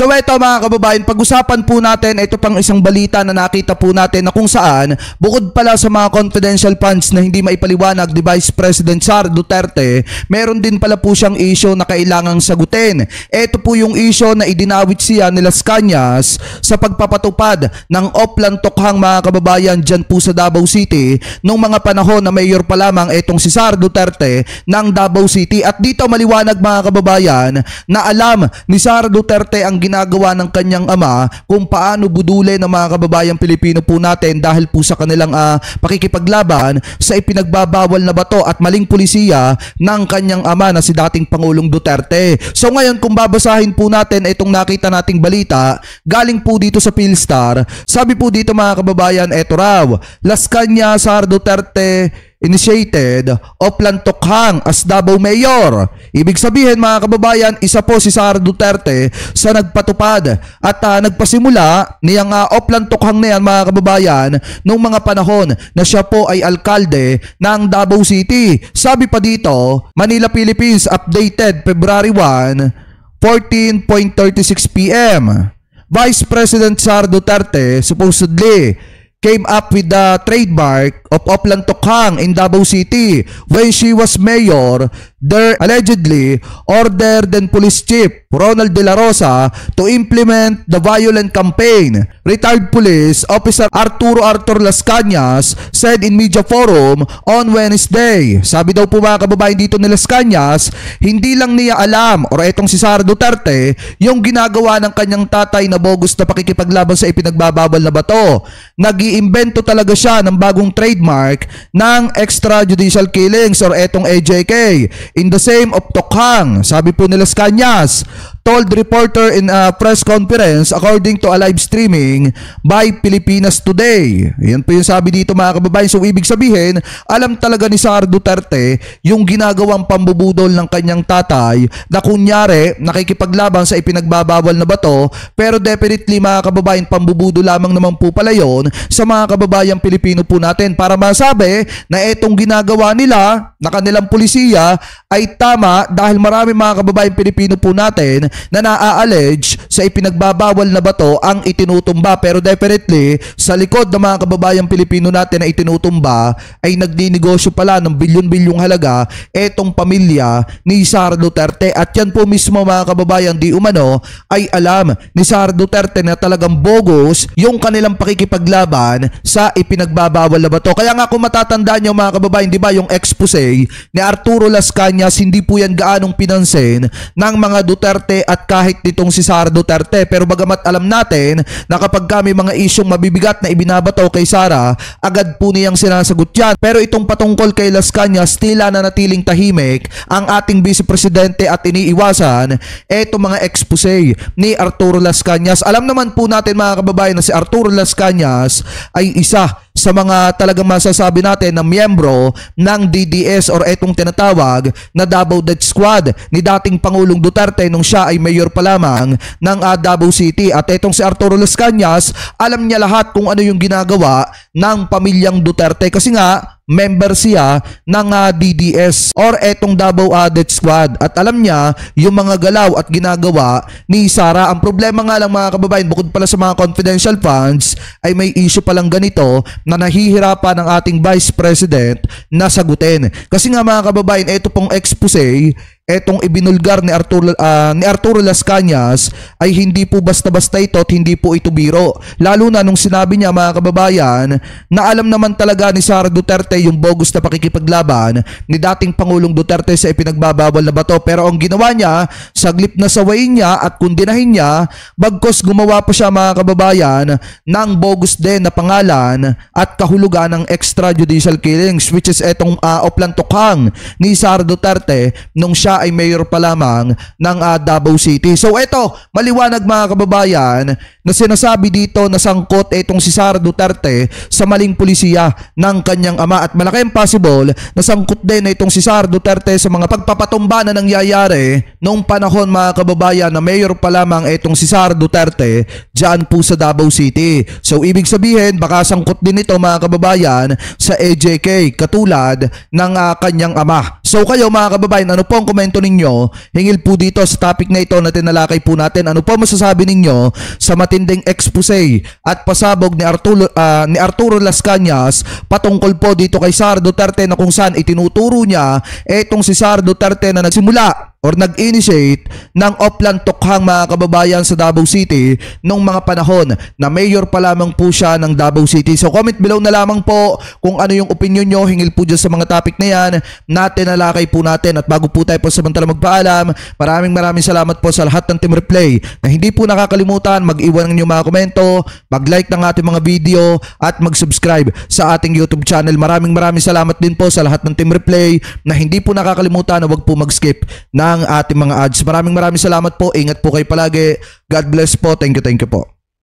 So eto mga kababayan, pag-usapan po natin ito pang isang balita na nakita po natin na kung saan bukod pala sa mga confidential funds na hindi maipaliwanag ni Vice President Sara Duterte, meron din pala po siyang issue na kailangang sagutin. Ito po yung issue na idinawit siya ni Las Cañas sa pagpapatupad ng Oplan Tokhang mga kababayan dyan po sa Davao City nung mga panahon na mayor pa lamang itong si Sara Duterte ng Davao City. At dito maliwanag mga kababayan na alam ni Sara Duterte ang ginagawa ng kanyang ama kung paano budulin ng mga kababayang Pilipino po natin dahil po sa kanilang pakikipaglaban sa ipinagbabawal na bato at maling pulisiya ng kanyang ama na si dating Pangulong Duterte. So ngayon kung babasahin po natin itong nakita nating balita galing po dito sa Philstar, sabi po dito mga kababayan, eto raw, Las Cañas, Sara Duterte initiated Oplan Tokhang as Davao Mayor. Ibig sabihin mga kababayan, isa po si Sara Duterte sa nagpatupad at nagpasimula niyang Oplan Tokhang na yan mga kababayan nung mga panahon na siya po ay alkalde ng Davao City. Sabi pa dito, Manila, Philippines, updated February 1, 14:36 PM. Vice President Sara Duterte supposedly came up with the trademark of Oplan Tokhang in Davao City when she was mayor. There allegedly ordered then Police Chief Ronald De La Rosa to implement the violent campaign. Retired Police Officer Arturo Las Cañas said in media forum on Wednesday. Sabi daw po mga kababayan dito ni Las Cañas, hindi lang niya alam or etong si Sara Duterte yung ginagawa ng kanyang tatay na bogus na pakikipaglaban sa ipinagbabawal na bato. Nag-iimbento talaga siya ng bagong trademark ng extrajudicial killings or etong AJK in the same of Tokhang. Sabi po ni Las Cañas, told reporter in a press conference according to a live streaming by Pilipinas Today. Yan po yung sabi dito mga kababayan. So ibig sabihin, alam talaga ni Sara Duterte yung ginagawang pambubudol ng kanyang tatay na kunyari nakikipaglaban sa ipinagbabawal na bato, pero definitely mga kababayan, pambubudol lamang naman po pala yun sa mga kababayang Pilipino po natin para masabi na itong ginagawa nila na kanilang pulisiya ay tama dahil marami mga kababayang Pilipino po natin na naa-allege sa ipinagbabawal na bato ang itinutumba, pero definitely sa likod ng mga kababayang Pilipino natin na itinutumba ay nagdinegosyo pala ng bilyon-bilyong halaga etong pamilya ni Sara Duterte. At yan po mismo mga kababayan, di umano ay alam ni Sara Duterte na talagang bogus yung kanilang pakikipaglaban sa ipinagbabawal na bato. Kaya nga kung matatandaan nyo mga kababayan, di ba yung expose ni Arturo Las Cañas, hindi po yan gaanong pinansin ng mga Duterte at kahit nitong si Sara Duterte. Pero bagamat alam natin na kapag may mga isyong mabibigat na ibinabato kay Sara, agad po niyang sinasagot yan. Pero itong patungkol kay Las Cañas, tila na natiling tahimik ang ating Vice Presidente at iniiwasan etong mga expose ni Arturo Las Cañas. Alam naman po natin mga kababayan na si Arturo Las Cañas ay isa sa mga talagang masasabi natin na miyembro ng DDS or etong tinatawag na Davao Death Squad ni dating Pangulong Duterte nung siya ay mayor pa lamang ng Davao City. At etong si Arturo Las Cañas, alam niya lahat kung ano yung ginagawa ng pamilyang Duterte kasi nga member siya ng DDS or etong Davao Death Squad at alam niya yung mga galaw at ginagawa ni Sara. Ang problema nga lang mga kababayan, bukod pala sa mga confidential funds ay may issue palang ganito na nahihirapan ng ating Vice President na sagutin. Kasi nga mga kababayan, ito pong expose, etong ibinulgar ni Arturo Las Cañas ay hindi po basta-basta ito at hindi po ito biro. Lalo na nung sinabi niya mga kababayan na alam naman talaga ni Sara Duterte yung bogus na pakikipaglaban ni dating Pangulong Duterte sa ipinagbabawal na bato. Pero ang ginawa niya, saglip na sawayin niya at kundinahin niya, bagkos gumawa pa siya mga kababayan ng bogus din na pangalan at kahulugan ng extrajudicial killings, which is etong Oplan Tokhang ni Sara Duterte nung siya ay mayor pa lamang ng Davao City. So eto, maliwanag mga kababayan na sinasabi dito na sangkot etong si Sara Duterte sa maling pulisiya ng kanyang ama at malaki ang possible na sangkot din itong si Sara Duterte sa mga pagpapatumba na nangyayari noong panahon mga kababayan na mayor pa lamang itong si Sara Duterte dyan po sa Davao City. So ibig sabihin baka sangkot din ito mga kababayan sa AJK katulad ng kanyang ama. So kayo mga kababayan, ano po ang komento ninyo hingil po dito sa topic na ito na tinalakay po natin? Ano po masasabi ninyo sa matinding expose at pasabog ni Arturo Las Cañas patungkol po dito kay Sara Duterte, na kung saan itinuturo niya etong si Sara Duterte na nagsimula or nag-initiate ng Oplan Tukhang mga kababayan sa Davao City nung mga panahon na mayor pa lamang po siya ng Davao City. So comment below na lamang po kung ano yung opinion nyo hingil po dyan sa mga topic na yan natin nalakay po natin. At bago po tayo po samantala magpaalam, maraming salamat po sa lahat ng Team Replay na hindi po nakakalimutan mag-iwan ng inyong mga komento, mag-like ng ating mga video at mag-subscribe sa ating YouTube channel. Maraming salamat din po sa lahat ng Team Replay na hindi po nakakalimutan na wag po mag-skip ng ating mga ads. Maraming salamat po. Ingat po kayo palagi. God bless po. Thank you po.